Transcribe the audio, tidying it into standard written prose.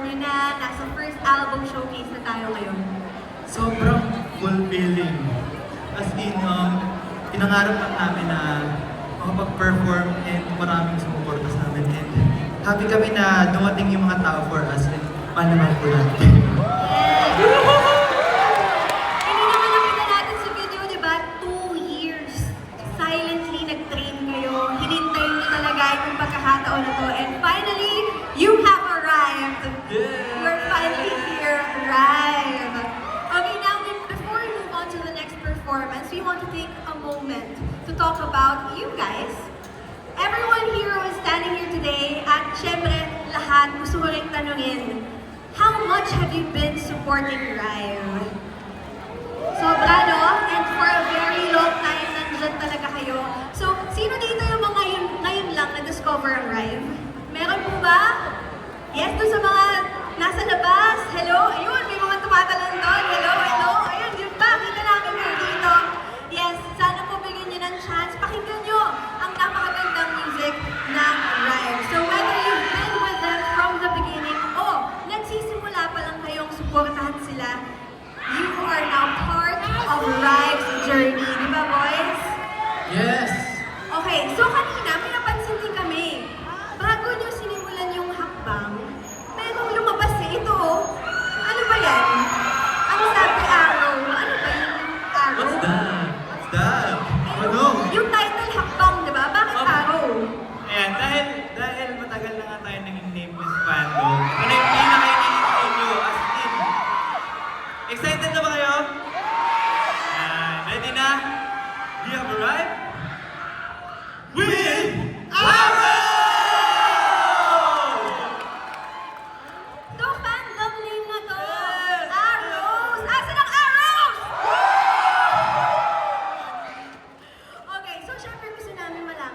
nyo na, nasa first album showcase na tayo ngayon. Sobrang fulfilling. As in, pinangarap lang namin na makapag-perform and maraming sumuporta sa amin. And happy kami na dumating yung mga tao for us and mahal po natin. Hindi naman nakita natin sa video, di ba? 2 years. Silently nag-train kayo. Hinintay nyo talaga yung pagkakataon na to. And finally, you have arrived. Yeah! You're finally here, arrived. Okay, now before we move on to the next performance, we want to take a moment to talk about you guys. Everyone here who is standing here today, at syempre lahat gusto ko rin tanungin, how much have you been supporting Rive? Sobra, no? And for a very long time, nandyan talaga kayo. So, sino dito yung mga ngayon lang na-discover ang Rive? Meron po ba?